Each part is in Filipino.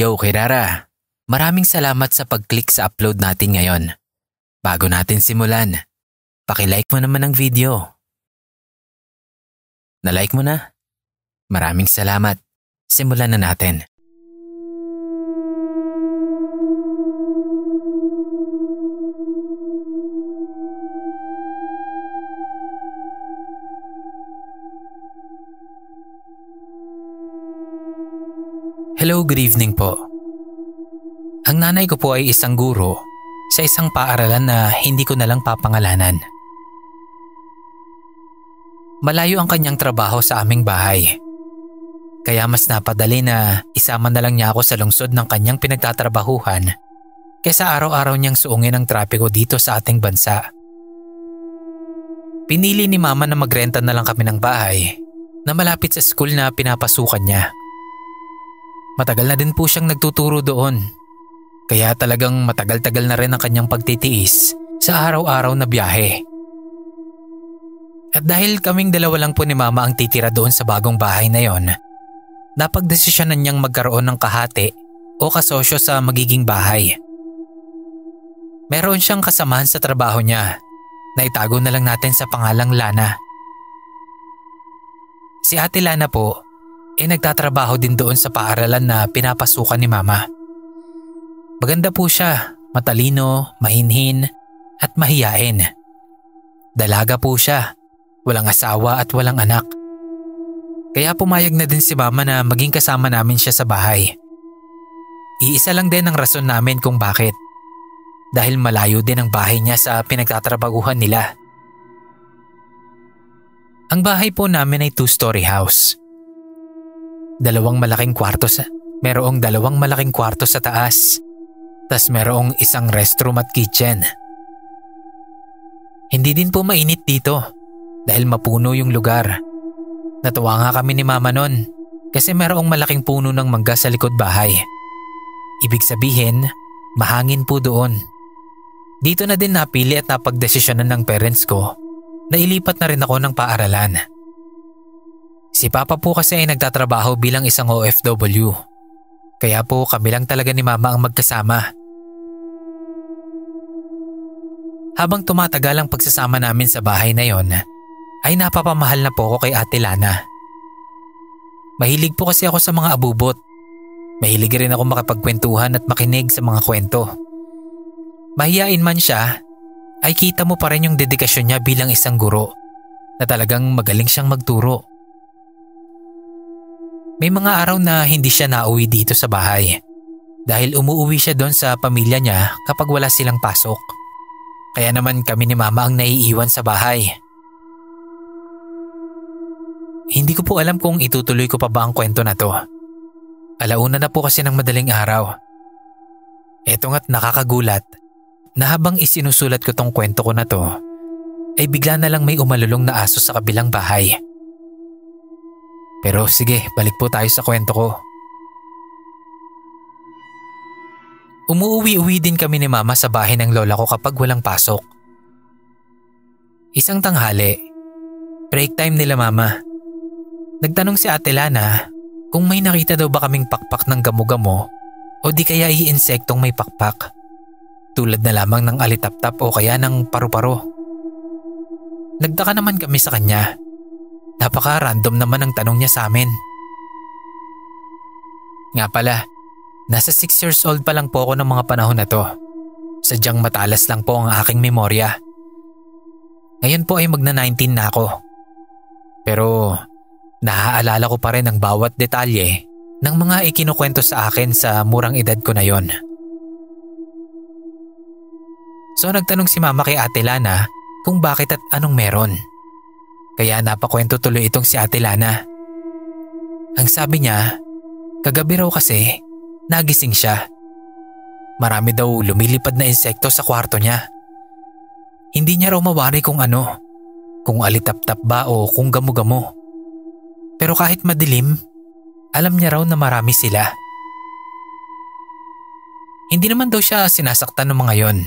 Yo Kirara, maraming salamat sa pag-click sa upload natin ngayon. Bago natin simulan, paki-like mo naman ang video. Na-like mo na? Maraming salamat. Simulan na natin. Hello, good evening po. Ang nanay ko po ay isang guro sa isang paaralan na hindi ko nalang papangalanan. Malayo ang kanyang trabaho sa aming bahay. Kaya mas napadali na isama na lang niya ako sa lungsod ng kanyang pinagtatrabahuhan kaysa araw-araw niyang suungin ang trapiko dito sa ating bansa. Pinili ni mama na magrenta na lang kami ng bahay na malapit sa school na pinapasukan niya. Matagal na din po siyang nagtuturo doon, kaya talagang matagal-tagal na rin ang kanyang pagtitiis sa araw-araw na biyahe. At dahil kaming dalawa lang po ni mama ang titira doon sa bagong bahay na yon, napagdesisyonan niyang magkaroon ng kahati o kasosyo sa magiging bahay. Meron siyang kasamahan sa trabaho niya na itago na lang natin sa pangalang Lana. Si Ate Lana po nagtatrabaho din doon sa paaralan na pinapasukan ni mama. Maganda po siya, matalino, mahinhin at mahiyain. Dalaga po siya, walang asawa at walang anak. Kaya pumayag na din si mama na maging kasama namin siya sa bahay. Iisa lang din ang rason namin kung bakit. Dahil malayo din ang bahay niya sa pinagtatrabahuhan nila. Ang bahay po namin ay 2-story house. Merong dalawang malaking kwarto sa taas, tas merong isang restroom at kitchen. Hindi din po mainit dito dahil mapuno yung lugar. Natuwa nga kami ni mama nun kasi merong malaking puno ng mangga sa likod bahay. Ibig sabihin, mahangin po doon. Dito na din napili at napagdesisyonan ng parents ko na ilipat na rin ako ng paaralan. Si Papa po kasi ay nagtatrabaho bilang isang OFW. Kaya po kami lang talaga ni Mama ang magkasama. Habang tumatagal ang pagsasama namin sa bahay na yon, ay napapamahal na po ako kay Ate Lana. Mahilig po kasi ako sa mga abubot. Mahilig rin ako makipagkwentuhan at makinig sa mga kwento. Mahiyain man siya, ay kita mo pa rin yung dedikasyon niya bilang isang guro na talagang magaling siyang magturo. May mga araw na hindi siya nauwi dito sa bahay dahil umuwi siya doon sa pamilya niya kapag wala silang pasok. Kaya naman kami ni Mama ang naiiwan sa bahay. Hindi ko po alam kung itutuloy ko pa ba ang kwento na to. Alauna na po kasi ng madaling araw. Eto nga't nakakagulat na habang isinusulat ko tong kwento ko na to, ay bigla na lang may umalulong na aso sa kabilang bahay. Pero sige, balik po tayo sa kwento ko. Umuuwi-uwi din kami ni Mama sa bahay ng lola ko kapag walang pasok. Isang tanghali, break time nila Mama. Nagtanong si Ate Lana kung may nakita daw ba kaming pakpak ng gamo-gamo o di kaya insektong may pakpak. Tulad na lamang ng alitaptap o kaya ng paru-paro. Nagtaka naman kami sa kanya. Napaka-random naman ang tanong niya sa amin. Nga pala, nasa 6 years old pa lang po ako ng mga panahon na to. Sadyang matalas lang po ang aking memorya. Ngayon po ay magna-19 na ako. Pero naaalala ko pa rin ang bawat detalye ng mga ikinukwento sa akin sa murang edad ko na yon. So nagtanong si Mama kay Ate Lana kung bakit at anong meron. Kaya napakwento tuloy itong si Ate Lana. Ang sabi niya, kagabi raw kasi, nagising siya. Marami daw lumilipad na insekto sa kwarto niya. Hindi niya raw mawari kung ano, kung alitaptap ba o kung gamo-gamo. Pero kahit madilim, alam niya raw na marami sila. Hindi naman daw siya sinasaktan ng mga yon.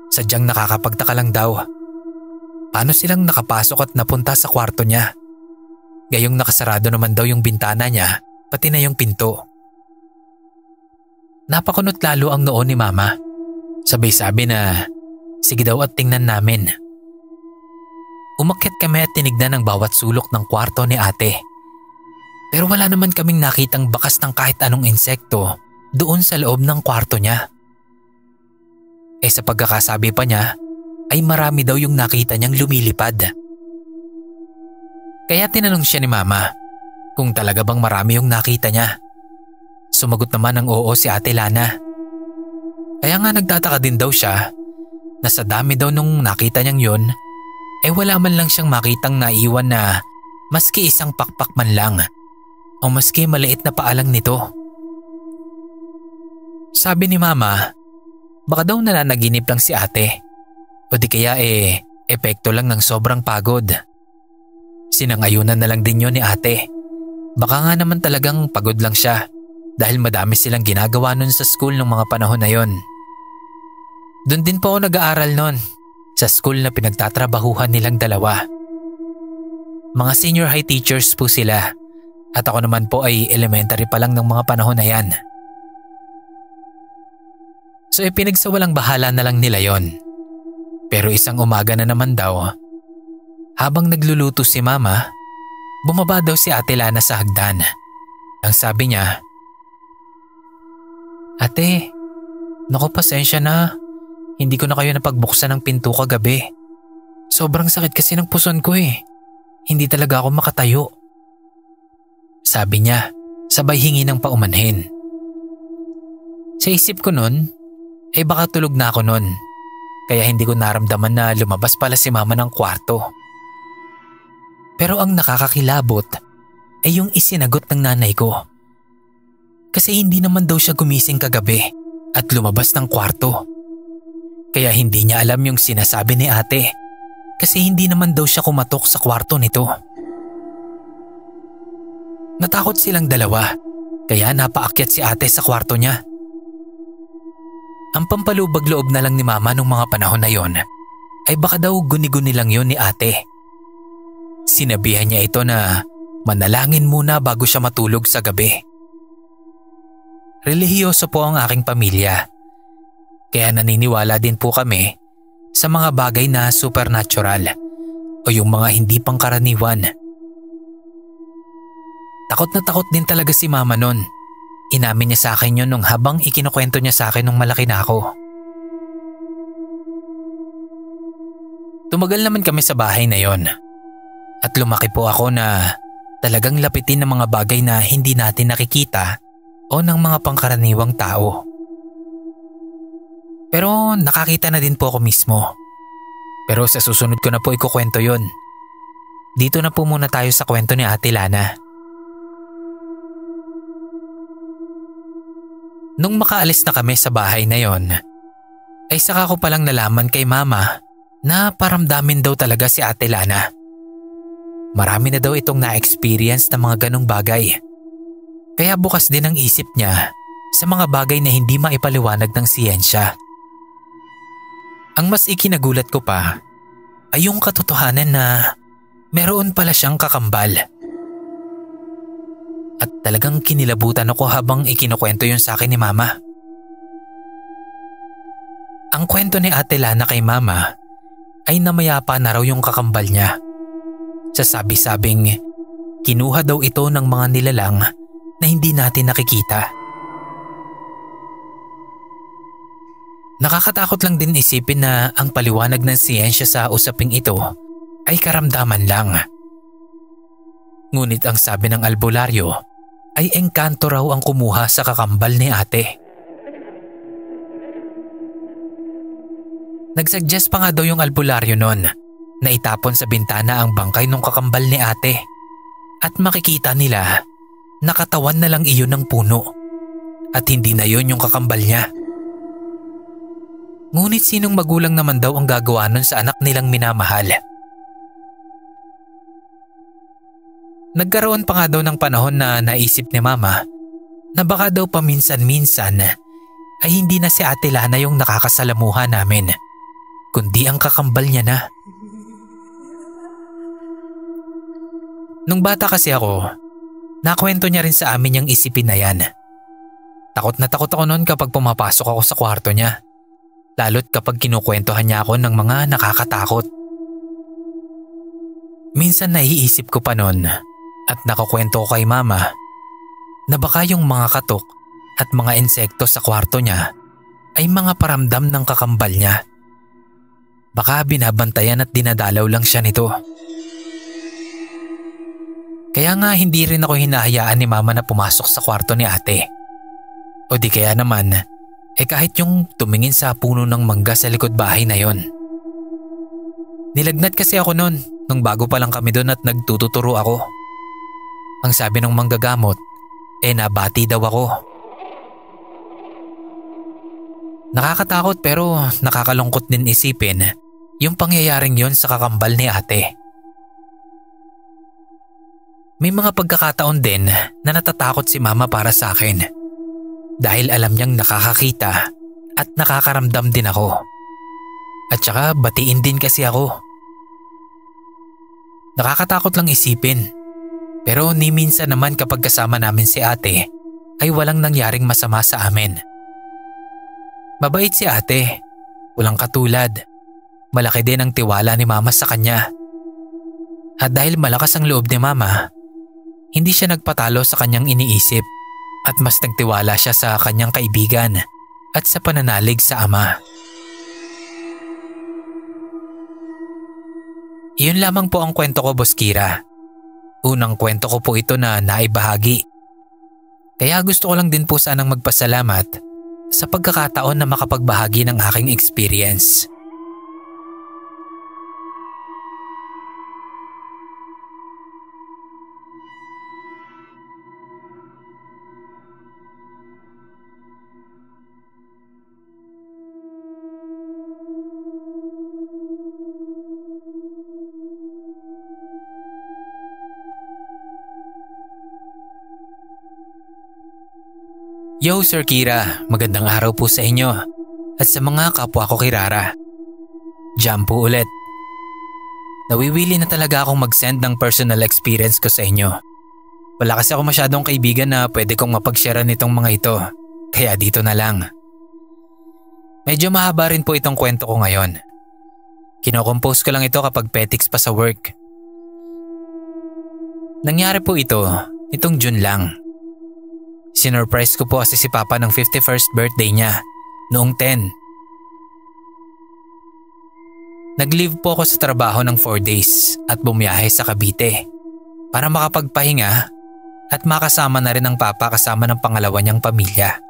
Sadyang nakakapagtaka lang daw. Paano silang nakapasok at napunta sa kwarto niya? Gayong nakasarado naman daw yung bintana niya, pati na yung pinto. Napakunot lalo ang noo ni Mama. Sabay sabi na sige daw at tingnan namin. Umakyat kami at tinignan ang bawat sulok ng kwarto ni ate. Pero wala naman kaming nakitang bakas ng kahit anong insekto doon sa loob ng kwarto niya. Sa pagkakasabi pa niya ay marami daw yung nakita niyang lumilipad. Kaya tinanong siya ni Mama kung talaga bang marami yung nakita niya. Sumagot naman ng oo si Ate Lana. Kaya nga nagtataka din daw siya na sa dami daw nung nakita niyang yun wala man lang siyang makitang naiwan na maski isang pakpak man lang o maski maliit na paalang nito. Sabi ni Mama, baka daw nananaginip lang si ate o di kaya epekto lang ng sobrang pagod. Sinangayunan na lang din yun ni ate. Baka nga naman talagang pagod lang siya dahil madami silang ginagawa nun sa school ng mga panahon na yon. Doon din po ako nag-aaral nun, sa school na pinagtatrabahuhan nilang dalawa. Mga senior high teachers po sila at ako naman po ay elementary pa lang ng mga panahon na yan. So pinagsawalang bahala na lang nila yon. Pero isang umaga na naman daw, habang nagluluto si Mama, bumaba daw si Ate Lana sa hagdan. Ang sabi niya, "Ate, naku pasensya na. Hindi ko na kayo napagbuksan ng pinto kagabi. Sobrang sakit kasi ng puson ko Hindi talaga ako makatayo." Sabi niya, sabay hingi ng paumanhin. Sa isip ko nun, baka tulog na ako nun. Kaya hindi ko naramdaman na lumabas pala si Mama ng kwarto. Pero ang nakakakilabot ay yung isinagot ng nanay ko. Kasi hindi naman daw siya gumising kagabi at lumabas ng kwarto. Kaya hindi niya alam yung sinasabi ni ate kasi hindi naman daw siya kumatok sa kwarto nito. Natakot silang dalawa kaya napaakyat si ate sa kwarto niya. Ang pampalubag loob na lang ni Mama nung mga panahon na yon ay baka daw guni-guni lang yon ni ate. Sinabihan niya ito na manalangin muna bago siya matulog sa gabi. Relihiyoso po ang aking pamilya. Kaya naniniwala din po kami sa mga bagay na supernatural o yung mga hindi pangkaraniwan. Takot na takot din talaga si Mama nun. Inamin niya sa akin yun nung habang ikinukwento niya sa akin nung malaki na ako. Tumagal naman kami sa bahay na yon. At lumaki po ako na talagang lapitin ng mga bagay na hindi natin nakikita o ng mga pangkaraniwang tao. Pero nakakita na din po ako mismo. Pero sa susunod ko na po ikukwento yon. Dito na po muna tayo sa kwento ni Ate Lana. Nung makaalis na kami sa bahay na yon, ay saka ko palang nalaman kay Mama na paramdamin daw talaga si Ate Lana. Marami na daw itong na-experience na mga ganong bagay. Kaya bukas din ang isip niya sa mga bagay na hindi maipaliwanag ng siyensya. Ang mas ikinagulat ko pa ay yung katotohanan na meron pala siyang kakambal. At talagang kinilabutan ako habang ikinukwento yun sa akin ni Mama. Ang kwento ni Ate Lana kay Mama ay namayapa na raw yung kakambal niya. Sasabi-sabing kinuha daw ito ng mga nilalang na hindi natin nakikita. Nakakatakot lang din isipin na ang paliwanag ng siyensya sa usaping ito ay karamdaman lang. Ngunit ang sabi ng albularyo ay engkanto raw ang kumuha sa kakambal ni ate. Nagsuggest pa nga daw yung albularyo nun na itapon sa bintana ang bangkay ng kakambal ni ate at makikita nila na katawan na lang iyon ng puno at hindi na yun yung kakambal niya. Ngunit sinong magulang naman daw ang gagawa nun sa anak nilang minamahal? Nagkaroon pa nga daw ng panahon na naisip ni Mama na baka daw paminsan-minsan ay hindi na si Ate Lana yung nakakasalamuha namin, kundi ang kakambal niya na. Nung bata kasi ako, nakwento niya rin sa amin yung isipin na yan. Takot na takot ako noon kapag pumapasok ako sa kwarto niya. Lalo't kapag kinukwentuhan niya ako ng mga nakakatakot. Minsan naiisip ko pa noon at nakakwento ko kay mama na baka yung mga katok at mga insekto sa kwarto niya ay mga paramdam ng kakambal niya. Baka binabantayan at dinadalaw lang siya nito. Kaya nga hindi rin ako hinahayaan ni mama na pumasok sa kwarto ni ate. O di kaya naman, kahit yung tumingin sa puno ng mangga sa likod bahay na yon. Nilagnat kasi ako noon nung bago pa lang kami doon at nagtututuro ako. Ang sabi ng manggagamot, nabati daw ako. Nakakatakot pero nakakalungkot din isipin yung pangyayaring yon sa kakambal ni ate. May mga pagkakataon din na natatakot si mama para sa akin dahil alam niyang nakakakita at nakakaramdam din ako. At saka batiin din kasi ako. Nakakatakot lang isipin pero ni minsan naman kapag kasama namin si ate ay walang nangyaring masama sa amin. Mabait si ate, walang katulad. Malaki din ang tiwala ni mama sa kanya. At dahil malakas ang loob ni mama, hindi siya nagpatalo sa kanyang iniisip at mas nagtiwala siya sa kanyang kaibigan at sa pananalig sa ama. Iyon lamang po ang kwento ko, Boss Kira. Unang kwento ko po ito na naibahagi. Kaya gusto ko lang din po sanang magpasalamat sa pagkakataon na makapagbahagi ng aking experience. Yo Sir Kira, magandang araw po sa inyo at sa mga kapwa ko Kirara. Jam po ulit. Nawiwili na talaga akong mag-send ng personal experience ko sa inyo. Wala kasi ako masyadong kaibigan na pwede kong mapag-share nitong mga ito, kaya dito na lang. Medyo mahaba rin po itong kwento ko ngayon. Kinocompose ko lang ito kapag petics pa sa work. Nangyari po ito, itong June lang. Sinurprise ko po kasi si Papa ng 51st birthday niya, noong 10. Nag-leave po ako sa trabaho ng 4 days at bumiyahe sa Cavite para makapagpahinga at makasama na rin ang Papa kasama ng pangalawa niyang pamilya.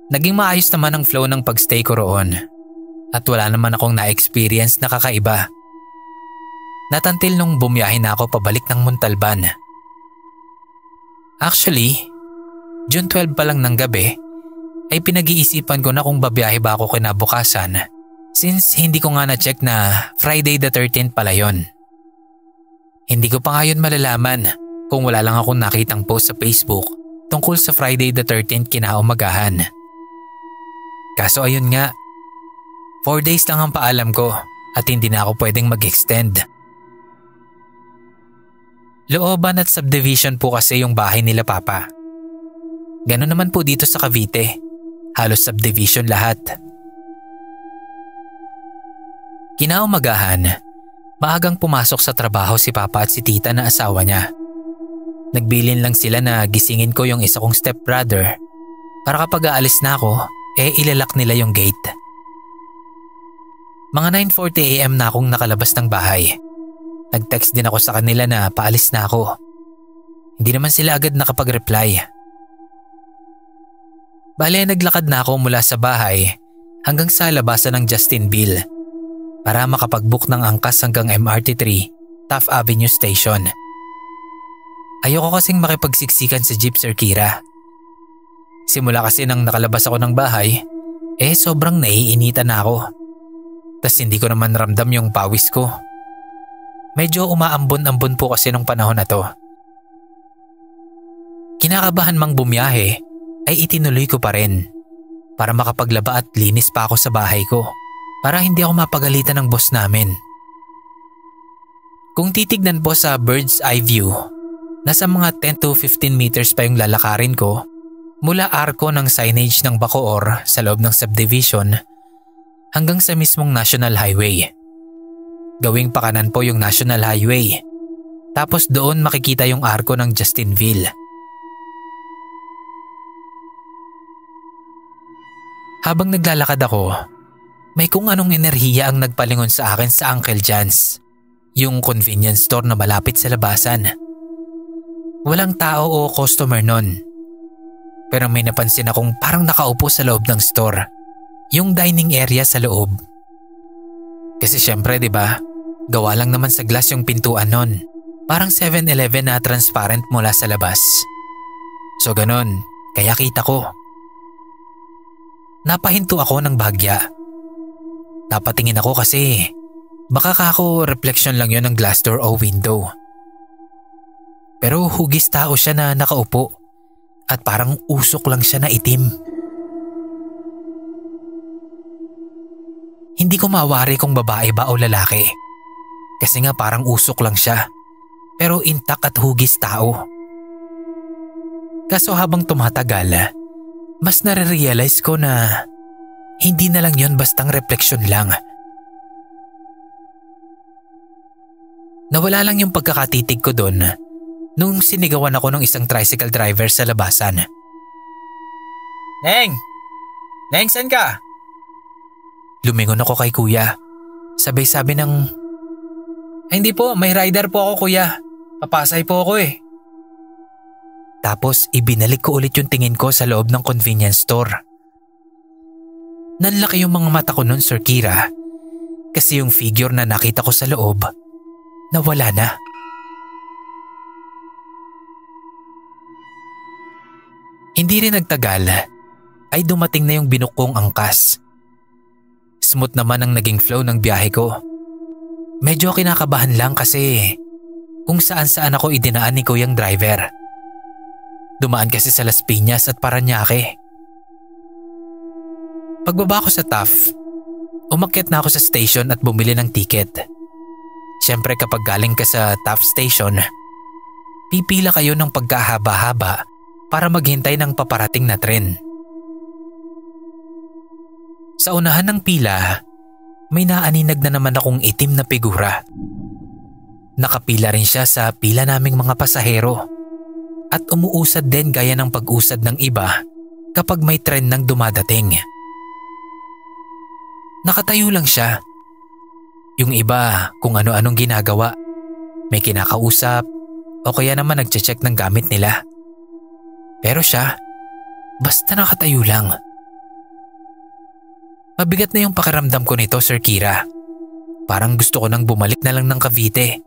Naging maayos naman ang flow ng pagstay ko roon at wala naman akong na-experience na kakaiba. Not until nung bumiyahe na ako pabalik ng Montalban. Actually, June 12 pa lang ng gabi ay pinag-iisipan ko na kung babiyahe ba ako kinabukasan since hindi ko nga na-check na Friday the 13th pala yon. Hindi ko pa ngayon malalaman kung wala lang akong nakitang post sa Facebook tungkol sa Friday the 13th kinaumagahan. Kaso ayun nga, 4 days lang ang paalam ko at hindi na ako pwedeng mag-extend. Looban at subdivision po kasi yung bahay nila Papa. Ganun naman po dito sa Cavite. Halos subdivision lahat. Kinaumagahan, maagang pumasok sa trabaho si Papa at si Tita na asawa niya. Nagbilin lang sila na gisingin ko yung isa kong stepbrother para kapag aalis na ako, ilalak nila yung gate. Mga 9:40 AM na akong nakalabas ng bahay. Nag-text din ako sa kanila na paalis na ako. Hindi naman sila agad nakapag-reply. Bale, naglakad na ako mula sa bahay hanggang sa labasan ng Justinville para makapag-book ng angkas hanggang MRT3, Taft Avenue Station. Ayoko kasing makipagsiksikan sa jeep, Sir Kira. Simula kasi nang nakalabas ako ng bahay, sobrang naiinitan na ako. Tas hindi ko naman ramdam yung pawis ko. Medyo umaambon-ambon po kasi nung panahon na to. Kinakabahan mang bumiyahe ay itinuloy ko pa rin para makapaglaba at linis pa ako sa bahay ko para hindi ako mapagalitan ng boss namin. Kung titignan po sa bird's eye view, Nasa mga 10 to 15 meters pa yung lalakarin ko mula arko ng signage ng Bacoor sa loob ng subdivision hanggang sa mismong National Highway. Gawing pakanan po yung National Highway. Tapos doon makikita yung arko ng Justinville. Habang naglalakad ako, may kung anong enerhiya ang nagpalingon sa akin sa Uncle John's, yung convenience store na malapit sa labasan. Walang tao o customer nun. Pero may napansin akong parang nakaupo sa loob ng store, yung dining area sa loob. Kasi syempre 'di ba, gawa lang naman sa glass yung pintuan nun. Parang 7-Eleven na transparent mula sa labas. So ganun, kaya kita ko. Napahinto ako ng bahagya. Napatingin ako kasi baka kako reflection lang yon ng glass door o window. Pero hugis tao siya na nakaupo at parang usok lang siya na itim. Hindi ko mawari kung babae ba o lalaki. Kasi nga parang usok lang siya. Pero intak at hugis tao. Kaso habang tumatagal, mas nare-realize ko na hindi na lang yon bastang refleksyon lang. Nawala lang yung pagkakatitig ko doon nung sinigawan ako ng isang tricycle driver sa labasan. Neng! Neng, saan ka? Lumingon ako kay kuya. Sabay-sabi ng, "Ay, hindi po, may rider po ako kuya. Papasay po ako eh." Tapos ibinalik ko ulit yung tingin ko sa loob ng convenience store. Nanlaki yung mga mata ko nun, Sir Kira, kasi yung figure na nakita ko sa loob, nawala na. Hindi rin nagtagal ay dumating na yung binukong angkas. Smooth naman ang naging flow ng biyahe ko. Medyo kinakabahan lang kasi kung saan-saan ako idinaan ni kuyang driver. Dumaan kasi sa Las Piñas at Parañaque. Pagbaba ko sa TAF, umakyat na ako sa station at bumili ng ticket. Siyempre kapag galing ka sa TAF station, pipila kayo ng pagkahaba-haba para maghintay ng paparating na tren. Sa unahan ng pila, may naaninag na naman akong itim na figura. Nakapila rin siya sa pila naming mga pasahero at umuusad din gaya ng pag-usad ng iba kapag may tren nang dumadating. Nakatayo lang siya. Yung iba kung ano-anong ginagawa. May kinakausap o kaya naman nagche-check ng gamit nila. Pero siya, basta nakatayo lang. Mabigat na yung pakiramdam ko nito, Sir Kira. Parang gusto ko nang bumalik na lang ng Cavite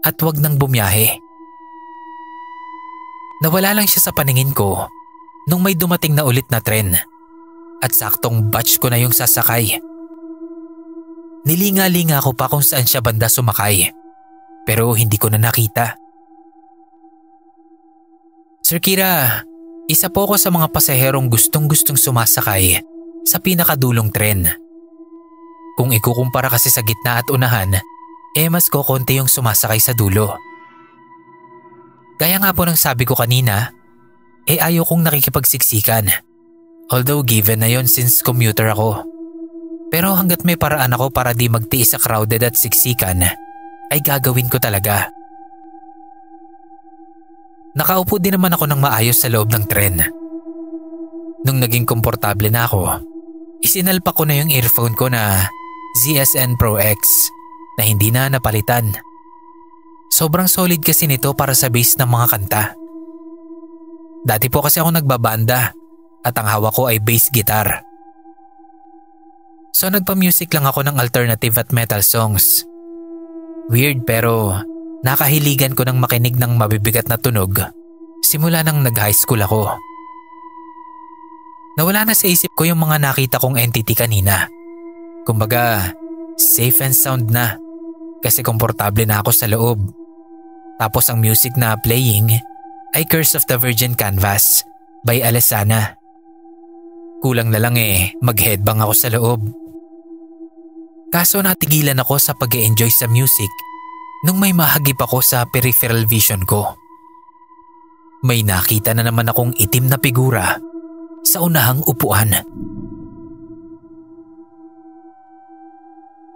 at wag nang bumiyahe. Nawala lang siya sa paningin ko nung may dumating na ulit na tren at saktong batch ko na yung sasakay. Nilinga-linga ko pa kung saan siya banda sumakay pero hindi ko na nakita. Sir Kira, isa po ako sa mga pasaherong gustong-gustong sumasakay sa pinakadulong tren. Kung ikukumpara kasi sa gitna at unahan, mas kokonti yung sumasakay sa dulo. Kaya nga po nang sabi ko kanina, ayaw kong nakikipagsiksikan. Although given na yon since commuter ako. Pero hanggat may paraan ako para di magtiis sa crowded at siksikan, ay gagawin ko talaga. Nakaupo din naman ako ng maayos sa loob ng tren. Nung naging komportable na ako, isinalpa ko na yung earphone ko na ZSN Pro X na hindi na napalitan. Sobrang solid kasi nito para sa bass ng mga kanta. Dati po kasi ako nagbabanda at ang hawak ko ay bass guitar. So nagpa-music lang ako ng alternative at metal songs. Weird pero nakahiligan ko ng makinig ng mabibigat na tunog simula nang nag-high school ako. Nawala na sa isip ko yung mga nakita kong entity kanina. Kumbaga, safe and sound na kasi komportable na ako sa loob. Tapos ang music na playing ay Curse of the Virgin Canvas by Alesana. Kulang na lang mag-headbang ako sa loob. Kaso natigilan ako sa pag-e-enjoy sa music nung may mahagip ako sa peripheral vision ko. may nakita na naman akong itim na figura sa unahang upuan.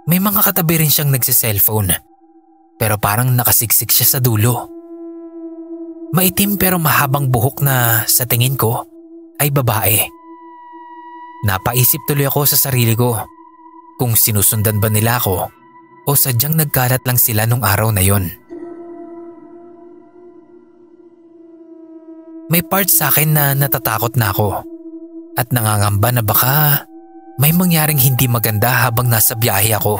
May mga katabi rin siyang nagsiselfone, pero parang nakasiksik siya sa dulo. Maitim pero mahabang buhok na sa tingin ko ay babae. Napaisip tuloy ako sa sarili ko kung sinusundan ba nila ako o sadyang nagkalat lang sila nung araw na yon. May part sa akin na natatakot na ako at nangangamba na baka may mangyaring hindi maganda habang nasa biyahe ako.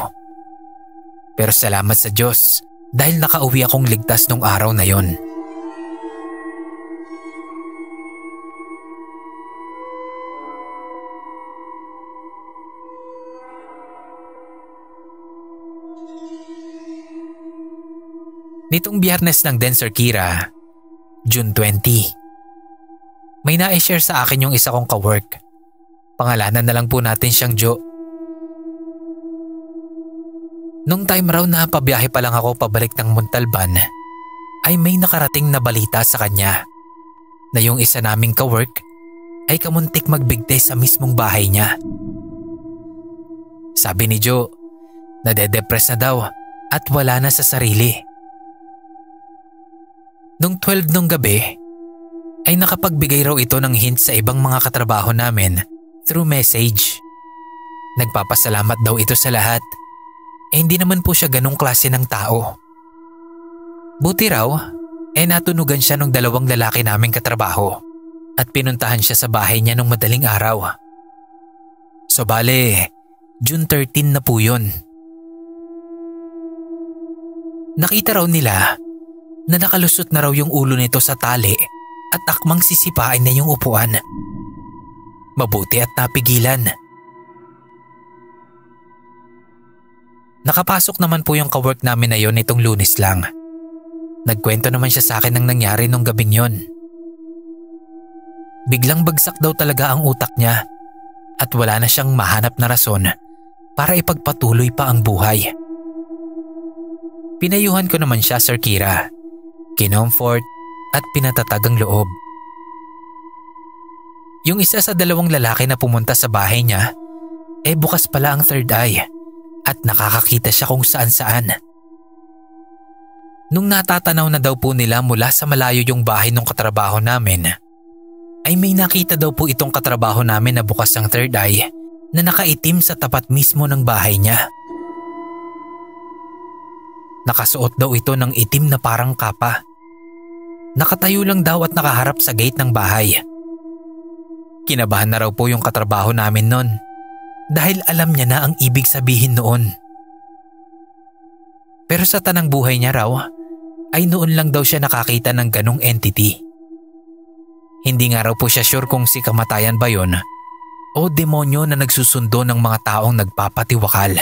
Pero salamat sa Diyos dahil nakauwi akong ligtas nung araw na yon. Nitong Biyernes lang din, Sir Kira, June 20. May na-share sa akin yung isa kong kawork. Pangalanan na lang po natin siyang Jo. Nung time raw na pabiyahe pa lang ako pabalik ng Montalban, ay may nakarating na balita sa kanya na yung isa naming kawork ay kamuntik magbigti sa mismong bahay niya. Sabi ni Jo, nade-depress na daw at wala na sa sarili. Nung 12 nung gabi, ay nakapagbigay raw ito ng hint sa ibang mga katrabaho namin through message. Nagpapasalamat daw ito sa lahat. Hindi naman po siya ganong klase ng tao. Buti raw, natunugan siya ng 2 lalaki naming katrabaho at pinuntahan siya sa bahay niya nung madaling araw. So bale, June 13 na po yun. Nakita raw nila na nakalusot na raw yung ulo nito sa tali at akmang sisipain na yung upuan. Mabuti at napigilan. Nakapasok naman po yung kawork namin na yon nitong Lunes lang. Nagkwento naman siya sa akin ng nangyari nung gabing yon. Biglang bagsak daw talaga ang utak niya at wala na siyang mahanap na rason para ipagpatuloy pa ang buhay. Pinayuhan ko naman siya, Sir Kira. Kinomfort at pinatatag ang loob. Yung isa sa 2 lalaki na pumunta sa bahay niya, bukas pala ang third eye at nakakakita siya kung saan-saan. Nung natatanaw na daw po nila mula sa malayo yung bahay ng katrabaho namin, ay may nakita daw po itong katrabaho namin na bukas ang third eye na nakaitim sa tapat mismo ng bahay niya. Nakasuot daw ito ng itim na parang kapa. Nakatayo lang daw at nakaharap sa gate ng bahay. Kinabahan na raw po yung katrabaho namin nun dahil alam niya na ang ibig sabihin noon. Pero sa tanang buhay niya raw ay noon lang daw siya nakakita ng ganong entity. Hindi nga raw po siya sure kung si kamatayan ba yon o demonyo na nagsusundo ng mga taong nagpapatiwakal.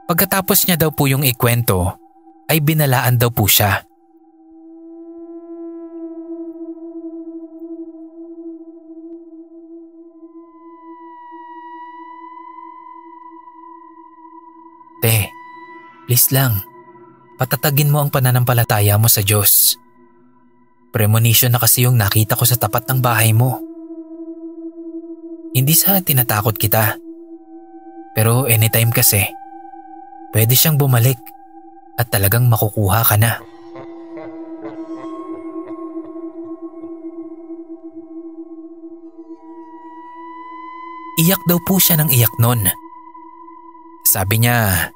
Pagkatapos niya daw po yung ikwento, ay binalaan daw po siya. Te, please lang, patatagin mo ang pananampalataya mo sa Diyos. Premonition na kasi yung nakita ko sa tapat ng bahay mo. Hindi sa tinatakot kita, pero anytime kasi, pwede siyang bumalik at talagang makukuha ka na. Iyak daw po siya ng iyak nun. Sabi niya,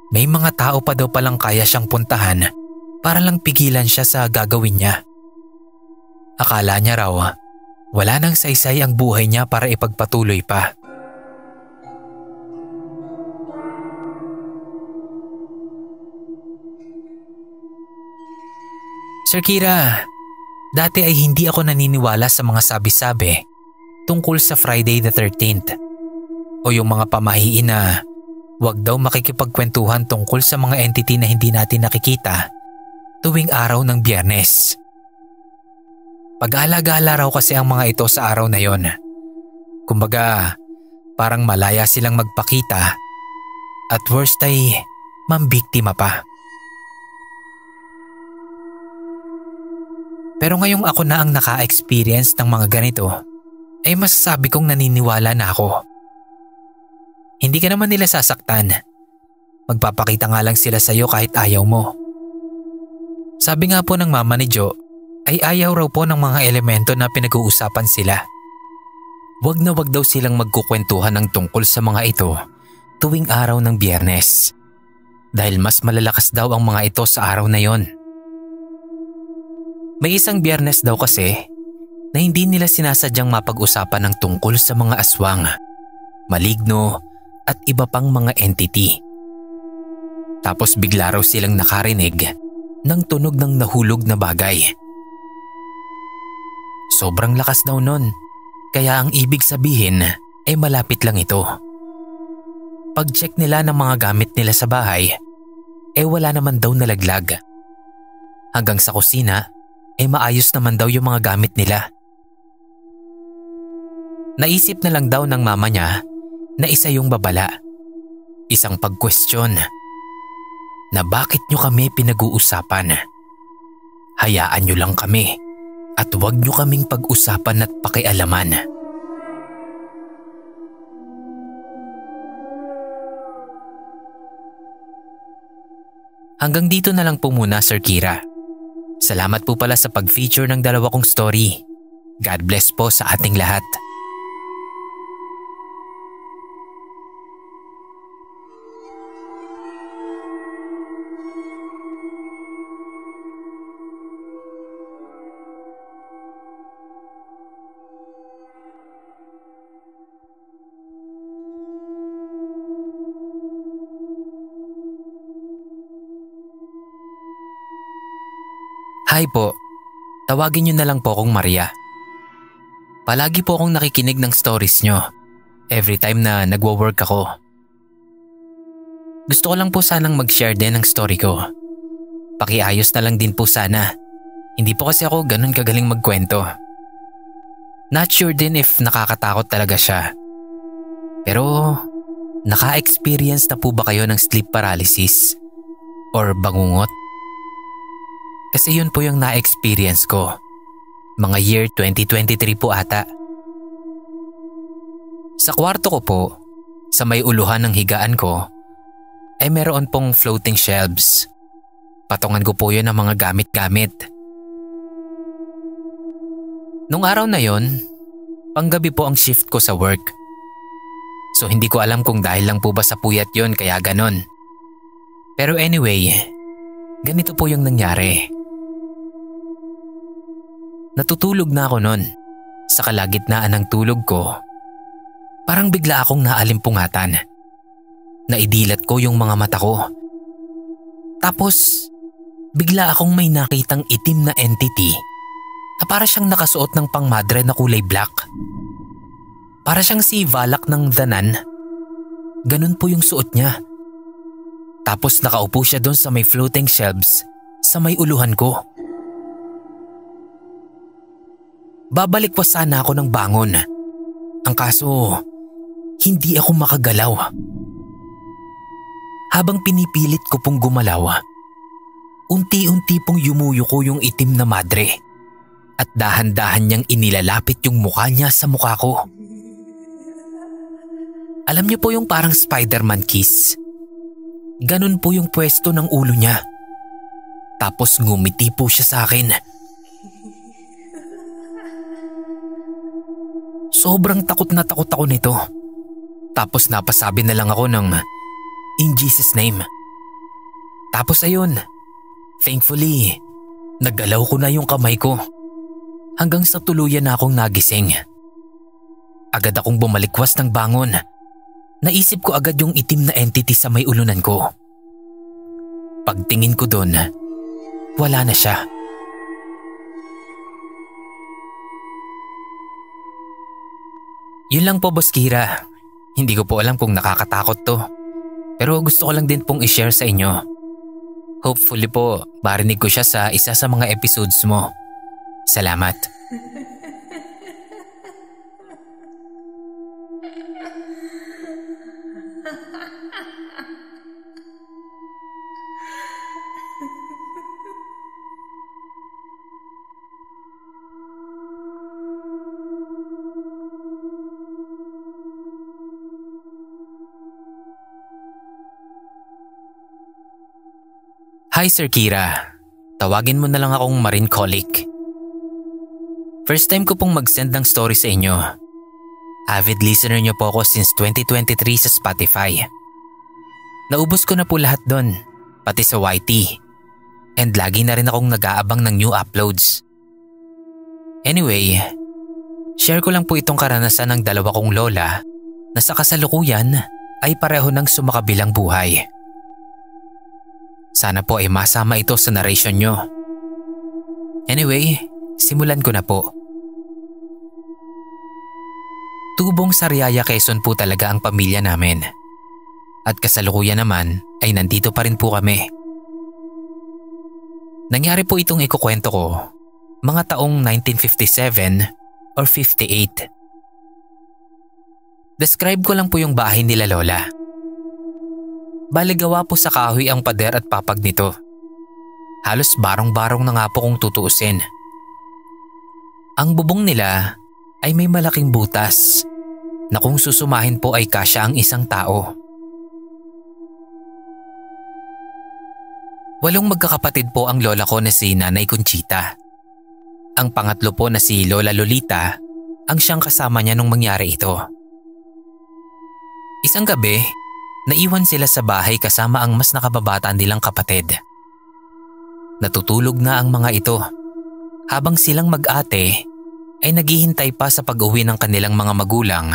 may mga tao pa daw palang kaya siyang puntahan para lang pigilan siya sa gagawin niya. Akala niya raw, wala nang saysay ang buhay niya para ipagpatuloy pa. Sir Kira, dati ay hindi ako naniniwala sa mga sabi-sabi tungkol sa Friday the 13th o yung mga pamahiin na wag daw makikipagkwentuhan tungkol sa mga entity na hindi natin nakikita tuwing araw ng Biyernes. Pag-alagala raw kasi ang mga ito sa araw na yon. Kumbaga, parang malaya silang magpakita At worst ay mambiktima pa. Pero ngayong ako na ang naka-experience ng mga ganito, ay masasabi kong naniniwala na ako. Hindi ka naman nila sasaktan. Magpapakita nga lang sila sa'yo kahit ayaw mo. Sabi nga po ng mama ni Joe, ay ayaw raw po ng mga elemento na pinag-uusapan sila. Wag na wag daw silang magkukwentuhan ng tungkol sa mga ito tuwing araw ng Biyernes. Dahil mas malalakas daw ang mga ito sa araw na yon. May isang Biyernes daw kasi na hindi nila sinasadyang mapag-usapan ng tungkol sa mga aswang, maligno at iba pang mga entity. Tapos bigla raw silang nakarinig ng tunog ng nahulog na bagay. Sobrang lakas daw nun, kaya ang ibig sabihin ay malapit lang ito. Pag-check nila ng mga gamit nila sa bahay, wala naman daw nalaglag. Hanggang sa kusina, maayos naman daw yung mga gamit nila. Naisip na lang daw ng mama niya na isa yung babala. Isang pag-question na bakit nyo kami pinag-uusapan. Hayaan nyo lang kami at huwag nyo kaming pag-usapan at pakialaman. Hanggang dito na lang po muna, Sir Kira. Salamat po pala sa pag-feature ng dalawa kong story. God bless po sa ating lahat. Hi po, tawagin niyo na lang po akong Maria. Palagi po akong nakikinig ng stories niyo every time na nagwo-work ako. Gusto ko lang po sanang mag-share din ng story ko. Pakiayos na lang din po sana. Hindi po kasi ako ganun kagaling magkwento. Not sure din if nakakatakot talaga siya. Pero naka-experience na po ba kayo ng sleep paralysis or bangungot? Kasi yun po yung na-experience ko. Mga year 2023 po ata. Sa kwarto ko po, sa may uluhan ng higaan ko, ay meron pong floating shelves. Patungan ko po yun ng mga gamit-gamit. Nung araw na yon, panggabi po ang shift ko sa work. So hindi ko alam kung dahil lang po ba sa puyat yon kaya ganon. Pero anyway, ganito po yung nangyari. Natutulog na ako nun. Sa kalagitnaan ng tulog ko, parang bigla akong naalimpungatan. Naidilat ko yung mga mata ko. Tapos, bigla akong may nakitang itim na entity na para siyang nakasuot ng pangmadre na kulay black. Para siyang si Valak ng Danan. Ganun po yung suot niya. Tapos nakaupo siya doon sa may floating shelves sa may uluhan ko. Babalik pa sana ako ng bangon. Ang kaso, hindi ako makagalaw. Habang pinipilit ko pong gumalaw, unti-unti pong yumuyuko yung itim na madre at dahan-dahan niyang inilalapit yung mukha niya sa mukha ko. Alam niyo po yung parang Spider-Man kiss? Ganun po yung pwesto ng ulo niya. Tapos ngumiti po siya sa akin. Sobrang takot na takot ako nito. Tapos napasabi na lang ako ng "In Jesus' name." Tapos ayun, thankfully, naggalaw ko na yung kamay ko. Hanggang sa tuluyan na akong nagising. Agad akong bumalikwas ng bangon. Naisip ko agad yung itim na entity sa may ulunan ko. Pagtingin ko doon, wala na siya. Yun lang po, Boss Kira. Hindi ko po alam kung nakakatakot to. Pero gusto ko lang din pong i-share sa inyo. Hopefully po, marinig ko siya sa isa sa mga episodes mo. Salamat. Hi Sir Kira, tawagin mo na lang akong Marine Colic. First time ko pong mag-send ng story sa inyo. Avid listener niyo po ako since 2023 sa Spotify. Naubos ko na po lahat doon, pati sa YT. And lagi na rin akong nag-aabang ng new uploads. Anyway, share ko lang po itong karanasan ng dalawa kong lola na sa kasalukuyan ay pareho ng sumakabilang buhay. Sana po ay masama ito sa narration nyo. Anyway, simulan ko na po. Tubong Sariaya, Quezon po talaga ang pamilya namin. At kasalukuyan naman ay nandito pa rin po kami. Nangyari po itong ikukwento ko mga taong 1957 or 58. Describe ko lang po yung bahay nila lola. Bale gawa po sa kahoy ang pader at papag nito. Halos barong-barong na nga po kung tutuusin. Ang bubong nila ay may malaking butas na kung susumahin po ay kasya ang isang tao. 8 magkakapatid po ang lola ko na si Nanay Conchita. Ang pangatlo po na si Lola Lolita ang siyang kasama niya nung mangyari ito. Isang gabi, naiwan sila sa bahay kasama ang mas nakababata nilang kapatid. Natutulog na ang mga ito habang silang mag-ate ay naghihintay pa sa pag-uwi ng kanilang mga magulang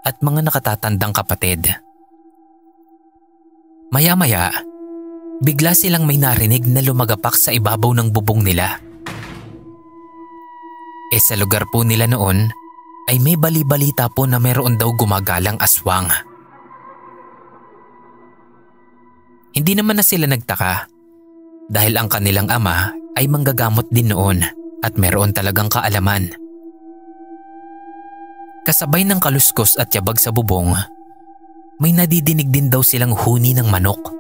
at mga nakatatandang kapatid. Maya-maya, bigla silang may narinig na lumagapak sa ibabaw ng bubong nila. Sa lugar po nila noon ay may bali-balita po na meron daw gumagalang aswang. Hindi naman na sila nagtaka dahil ang kanilang ama ay manggagamot din noon at meron talagang kaalaman. Kasabay ng kaluskos at yabag sa bubong, may nadidinig din daw silang huni ng manok.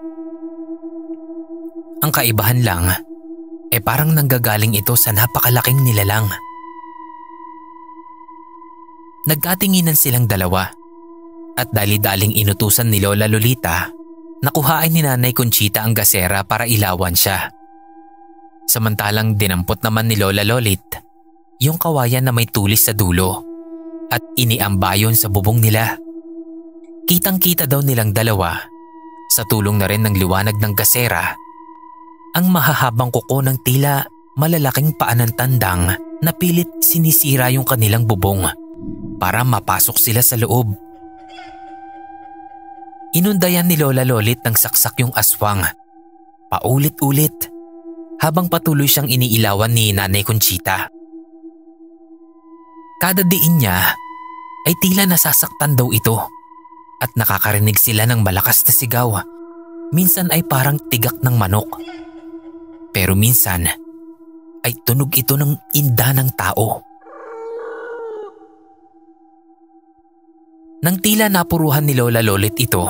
Ang kaibahan lang, parang nanggagaling ito sa napakalaking nilalang. Nagkatinginan silang dalawa at dali-daling inutusan ni Lola Lolita na kuhain ni Nanay Conchita ang gasera para ilawan siya. Samantalang dinampot naman ni Lola Lolit yung kawayan na may tulis sa dulo at iniambayon sa bubong nila. Kitang-kita daw nilang dalawa, sa tulong na rin ng liwanag ng gasera, ang mahahabang kuko ng tila malalaking paan ng tandang na pilit sinisira yung kanilang bubong para mapasok sila sa loob. Inundayan ni Lola Lolit ng saksak yung aswang, paulit-ulit, habang patuloy siyang iniilawan ni Nanay Conchita. Kada diin niya ay tila nasasaktan daw ito at nakakarinig sila ng malakas na sigaw. Minsan ay parang tigak ng manok. Pero minsan ay tunog ito ng inda ng tao. Nang tila napuruhan ni Lola Lolit ito,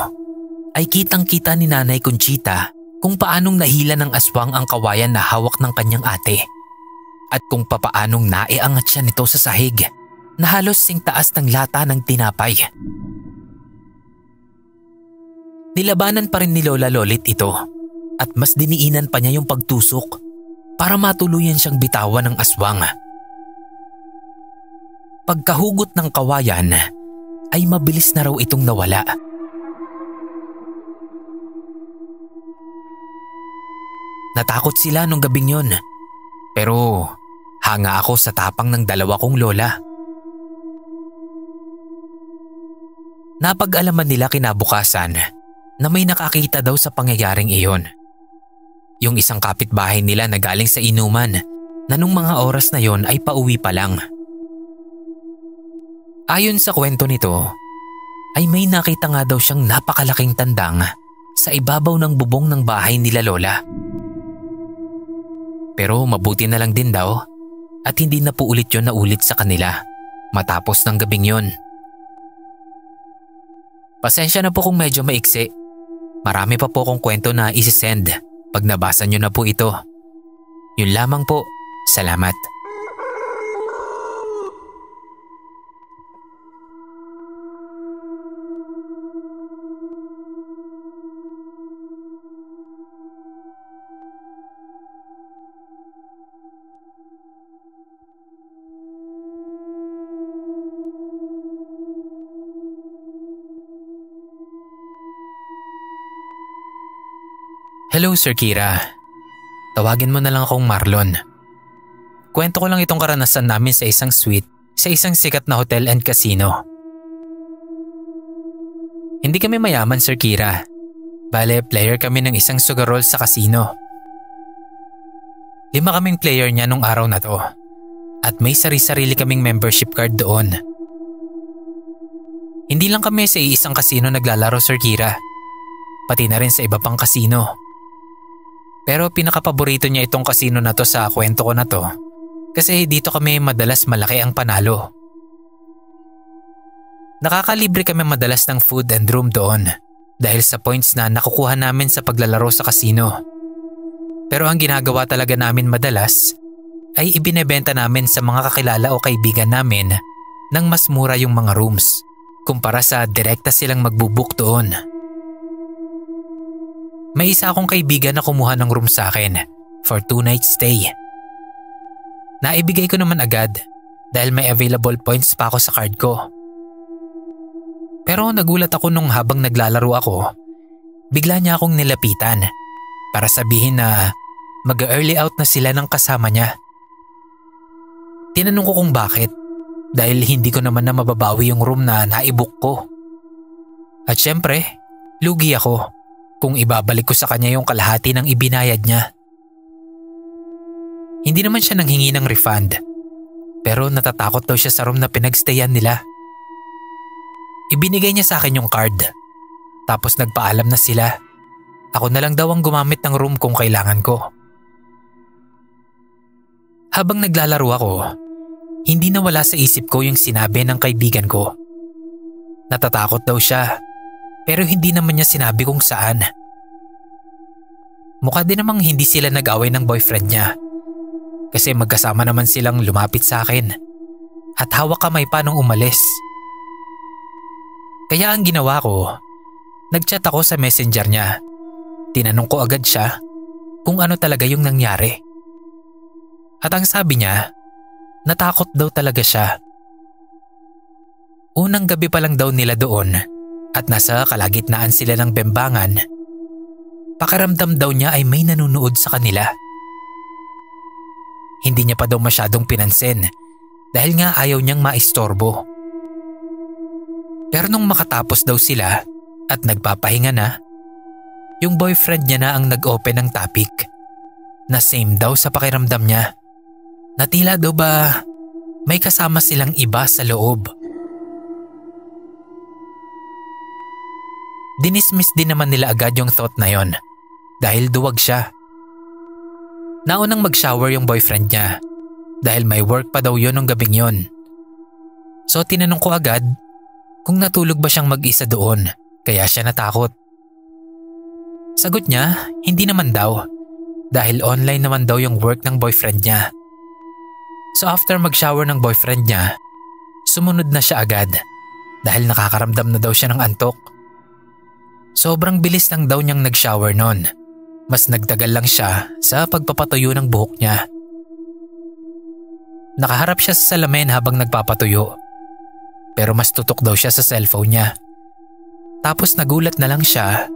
ay kitang-kita ni Nanay Conchita kung paanong nahila ng aswang ang kawayan na hawak ng kanyang ate at kung papaanong naiangat siya nito sa sahig na halos singtaas ng lata ng tinapay. Nilabanan pa rin ni Lola Lolit ito at mas diniinan pa niya yung pagtusok para matuluyan siyang bitawan ng aswang. Pagkahugot ng kawayan ay mabilis na raw itong nawala. Natakot sila nung gabing yon, pero hanga ako sa tapang ng dalawa kong lola. Napag-alaman nila kinabukasan na may nakakita daw sa pangyayaring iyon. Yung isang kapitbahay nila na galing sa inuman na nung mga oras na yon ay pauwi pa lang. Ayon sa kwento nito, ay may nakita nga daw siyang napakalaking tandang sa ibabaw ng bubong ng bahay nila lola. Pero mabuti na lang din daw at hindi na po ulit yun naulit sa kanila matapos ng gabing yon. Pasensya na po kung medyo maiksi. Marami pa po akong kwento na isisend pag nabasa nyo na po ito. Yun lamang po. Salamat. Hello Sir Kira. Tawagin mo na lang akong Marlon. Kwento ko lang itong karanasan namin sa isang suite sa isang sikat na hotel and casino. Hindi kami mayaman Sir Kira. Bale, player kami ng isang sugarol sa casino. 5 kaming player niya nung araw na to. At may sari-sarili kaming membership card doon. Hindi lang kami sa iisang casino naglalaro Sir Kira. Pati na rin sa iba pang casino. Pero pinakapaborito niya itong casino na to sa kwento ko na to kasi dito kami madalas malaki ang panalo. Nakakalibre kami madalas ng food and room doon dahil sa points na nakukuha namin sa paglalaro sa casino. Pero ang ginagawa talaga namin madalas ay ibinebenta namin sa mga kakilala o kaibigan namin ng mas mura yung mga rooms kumpara sa direkta silang magbubook doon. May isa akong kaibigan na kumuha ng room sa akin for 2 nights stay. Naibigay ko naman agad dahil may available points pa ako sa card ko. Pero nagulat ako nung habang naglalaro ako, bigla niya akong nilapitan para sabihin na mag-early out na sila ng kasama niya. Tinanong ko kung bakit dahil hindi ko naman na mababawi yung room na naibook ko. At syempre, lugi ako kung ibabalik ko sa kanya yung kalahati ng ibinayad niya. Hindi naman siya nanghingi ng refund, pero natatakot daw siya sa room na pinagstayan nila. Ibinigay niya sa akin yung card, tapos nagpaalam na sila. Ako na lang daw ang gumamit ng room kung kailangan ko. Habang naglalaro ako, hindi nawala sa isip ko yung sinabi ng kaibigan ko. Natatakot daw siya. Pero hindi naman niya sinabi kung saan. Mukha din namang hindi sila nag-away ng boyfriend niya. Kasi magkasama naman silang lumapit sa akin. At hawak kamay pa nung umalis. Kaya ang ginawa ko, nag-chat ako sa messenger niya. Tinanong ko agad siya kung ano talaga yung nangyari. At ang sabi niya, natakot daw talaga siya. Unang gabi pa lang daw nila doon. At nasa kalagitnaan sila ng bembangan, pakiramdam daw niya ay may nanunood sa kanila. Hindi niya pa daw masyadong pinansin dahil nga ayaw niyang maistorbo. Pero nung makatapos daw sila at nagpapahinga na, yung boyfriend niya na ang nag-open ng topic na same daw sa pakiramdam niya. Na tila daw ba may kasama silang iba sa loob. Dinismiss din naman nila agad yung thought na yon dahil duwag siya. Naunang mag-shower yung boyfriend niya dahil may work pa daw yon ng gabing yon. So tinanong ko agad kung natulog ba siyang mag-isa doon kaya siya natakot. Sagot niya, hindi naman daw dahil online naman daw yung work ng boyfriend niya. So after mag-shower ng boyfriend niya, sumunod na siya agad dahil nakakaramdam na daw siya ng antok. Sobrang bilis lang daw niyang nag-shower noon. Mas nagtagal lang siya sa pagpapatuyo ng buhok niya. Nakaharap siya sa salamin habang nagpapatuyo. Pero mas tutok daw siya sa cellphone niya. Tapos nagulat na lang siya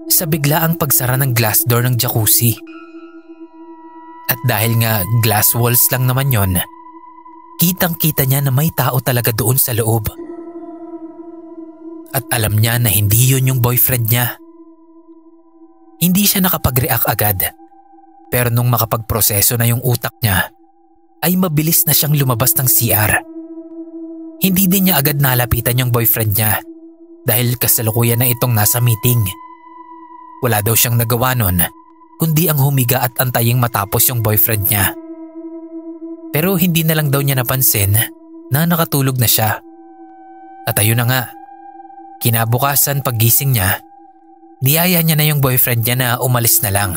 sa biglaang pagsara ng glass door ng jacuzzi. At dahil nga glass walls lang naman yon, kitang-kita niya na may tao talaga doon sa loob. At alam niya na hindi yun yung boyfriend niya. Hindi siya nakapag-react agad. Pero nung makapagproseso na yung utak niya, ay mabilis na siyang lumabas ng CR. Hindi din niya agad nalapitan yung boyfriend niya dahil kasalukuyan na itong nasa meeting. Wala daw siyang nagawa nun kundi ang humiga at antaying matapos yung boyfriend niya. Pero hindi na lang daw niya napansin na nakatulog na siya. At ayun na nga, kinabukasan paggising niya, niyaya niya na yung boyfriend niya na umalis na lang.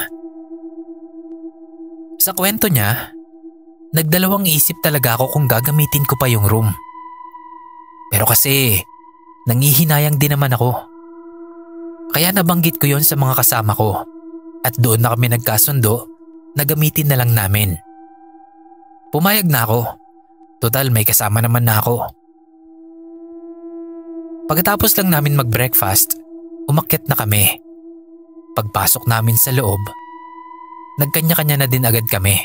Sa kwento niya, nagdalawang isip talaga ako kung gagamitin ko pa yung room. Pero kasi nangihinayang din naman ako. Kaya nabanggit ko yon sa mga kasama ko at doon na kami nagkasundo na gamitin na lang namin. Pumayag na ako. Total may kasama naman na ako. Pagkatapos lang namin mag-breakfast, umakyat na kami. Pagpasok namin sa loob, nagkanya-kanya na din agad kami.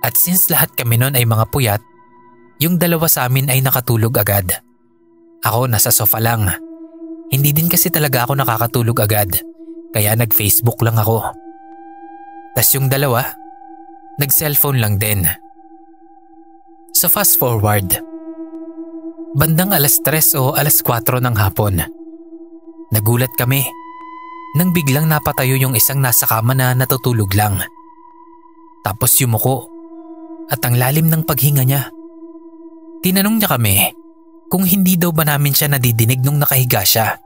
At since lahat kami noon ay mga puyat, yung dalawa sa amin ay nakatulog agad. Ako nasa sofa lang. Hindi din kasi talaga ako nakakatulog agad, kaya nag-Facebook lang ako. Tas yung dalawa, nag-cellphone lang din. So fast forward. Bandang 3:00 o 4:00 ng hapon. Nagulat kami nang biglang napatayo yung isang nasa kama na natutulog lang. Tapos yumuko at ang lalim ng paghinga niya. Tinanong niya kami kung hindi daw ba namin siya nadidinig nung nakahiga siya.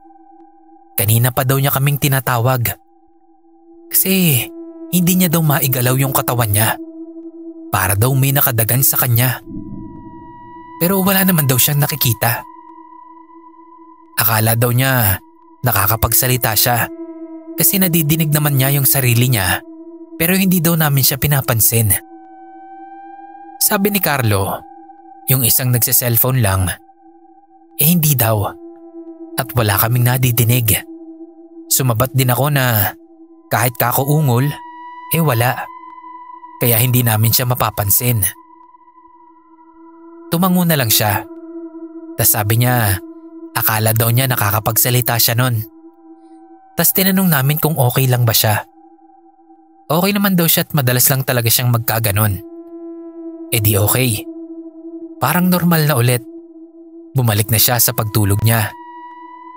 Kanina pa daw niya kaming tinatawag. Kasi hindi niya daw maigalaw yung katawan niya. Para daw may nakadagan sa kanya. Pero wala naman daw siyang nakikita. Akala daw niya nakakapagsalita siya kasi nadidinig naman niya yung sarili niya, pero hindi daw namin siya pinapansin. Sabi ni Carlo, yung isang nagse-cellphone lang, hindi daw at wala kaming nadidinig. Sumabat din ako na kahit kakuungol, wala. Kaya hindi namin siya mapapansin. Tumango na lang siya. Tas sabi niya, akala daw niya nakakapagsalita siya nun. Tas tinanong namin kung okay lang ba siya. Okay naman daw siya at madalas lang talaga siyang magkaganon. Di okay. Parang normal na ulit. Bumalik na siya sa pagtulog niya.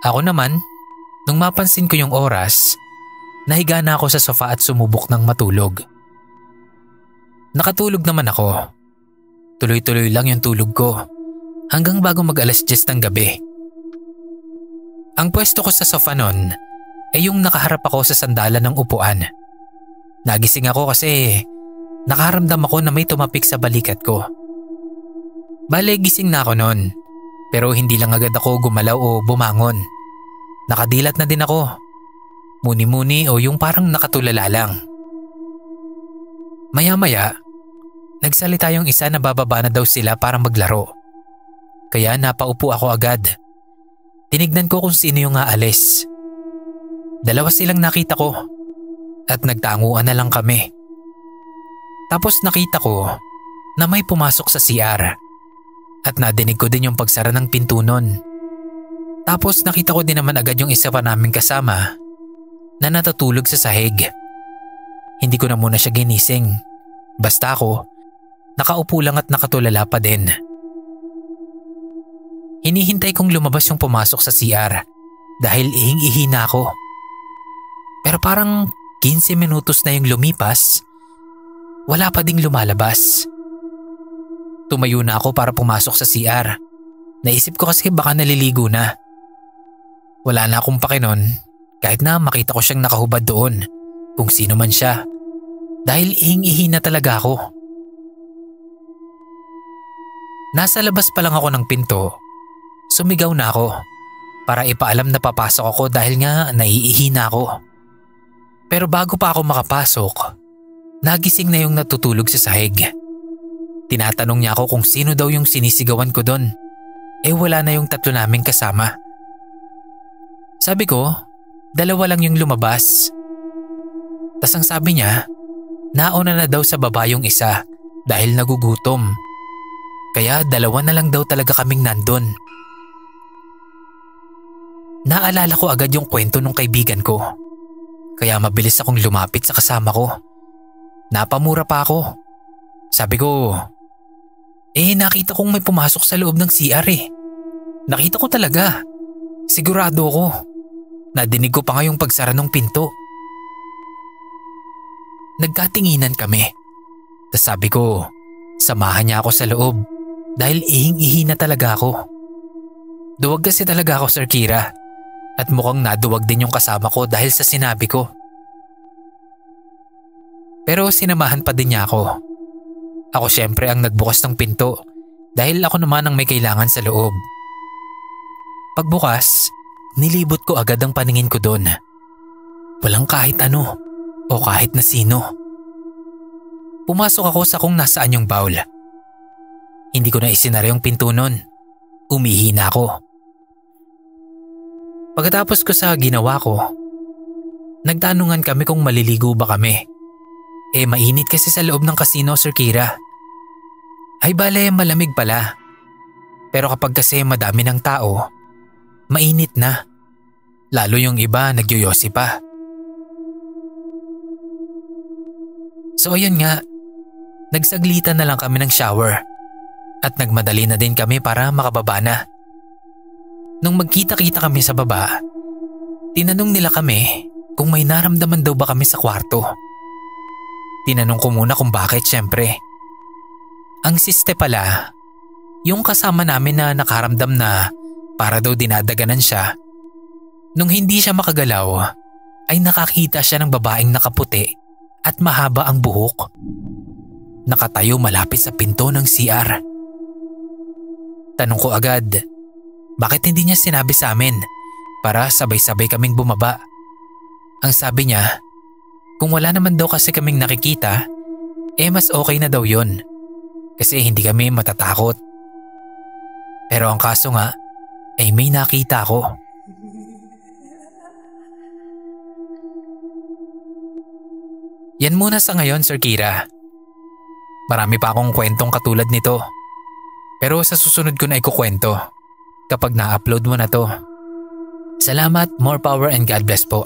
Ako naman, nung mapansin ko yung oras, nahiga na ako sa sofa at sumubok ng matulog. Nakatulog naman ako. Tuloy-tuloy lang yung tulog ko hanggang bago mag-10:00 ng gabi. Ang pwesto ko sa sofa nun ay yung nakaharap ako sa sandalan ng upuan. Nagising ako kasi nakaramdam ako na may tumapik sa balikat ko. Bale, gising na ako nun, pero hindi lang agad ako gumalaw o bumangon. Nakadilat na din ako. Muni-muni o yung parang nakatulala lang. Maya-maya, nagsalita yung isa na bababa na daw sila para maglaro. Kaya napaupo ako agad. Tinignan ko kung sino yung aalis. Dalawa silang nakita ko at nagtanguan na lang kami. Tapos nakita ko na may pumasok sa CR at nadinig ko din yung pagsara ng pinto nun. Tapos nakita ko din naman agad yung isa pa naming kasama na natutulog sa sahig. Hindi ko na muna siya ginising. Basta ako, nakaupo lang at nakatulala pa din. Hinihintay kong lumabas yung pumasok sa CR dahil ihing-ihi na ako. Pero parang 15 minutos na yung lumipas, wala pa ding lumalabas. Tumayo na ako para pumasok sa CR. Naisip ko kasi baka naliligo na. Wala na akong pake nun kahit na makita ko siyang nakahubad doon kung sino man siya. Dahil ihing-ihi na talaga ako. Nasa labas pa lang ako ng pinto, sumigaw na ako para ipaalam na papasok ako dahil nga naiihi na ako. Pero bago pa ako makapasok, nagising na yung natutulog sa sahig. Tinatanong niya ako kung sino daw yung sinisigawan ko doon. Wala na yung tatlo naming kasama. Sabi ko, dalawa lang yung lumabas. Tas ang sabi niya, nauna na daw sa baba yung isa dahil nagugutom. Kaya dalawa na lang daw talaga kaming nandun. Naalala ko agad yung kwento ng kaibigan ko. Kaya mabilis akong lumapit sa kasama ko. Napamura pa ako. Sabi ko, nakita kong may pumasok sa loob ng CR Nakita ko talaga. Sigurado ako. Nadinig ko pa nga yung pagsara ng pinto. Nagkatinginan kami. Tas sabi ko, samahan niya ako sa loob dahil ihing-ihi na talaga ako. Duwag kasi talaga ako, Sir Kira. At mukhang naduwag din yung kasama ko dahil sa sinabi ko. Pero sinamahan pa din niya ako. Ako syempre ang nagbukas ng pinto dahil ako naman ang may kailangan sa loob. Pagbukas, nilibot ko agad ang paningin ko doon. Walang kahit ano o kahit na sino. Pumasok ako sa kung nasaan yung bowl. Hindi ko na isinara yung pinto nun. Umihi na ako. Pagkatapos ko sa ginawa ko, Nagtanungan kami kung maliligo ba kami. Mainit kasi sa loob ng casino, Sir Kira. Ay bale, malamig pala. Pero kapag kasi madami ng tao, mainit na. Lalo yung iba nagyoyosi pa. So ayun nga, nagsaglitan na lang kami ng shower at nagmadali na din kami para makababa na. Nung magkita-kita kami sa baba, tinanong nila kami kung may naramdaman daw ba kami sa kwarto. Tinanong ko muna kung bakit, syempre. Ang siste pala, yung kasama namin na nakaramdam na para daw dinadaganan siya, nung hindi siya makagalaw, ay nakakita siya ng babaeng nakaputi at mahaba ang buhok. Nakatayo malapit sa pinto ng CR. Tanong ko agad, bakit hindi niya sinabi sa amin para sabay-sabay kaming bumaba? Ang sabi niya, kung wala naman daw kasi kaming nakikita, mas okay na daw yun. Kasi hindi kami matatakot. Pero ang kaso nga, may nakita ko. Yan muna sa ngayon, Sir Kira. Marami pa akong kwentong katulad nito. Pero sa susunod ko na ikukwento kapag na-upload mo na to. Salamat, more power and God bless po.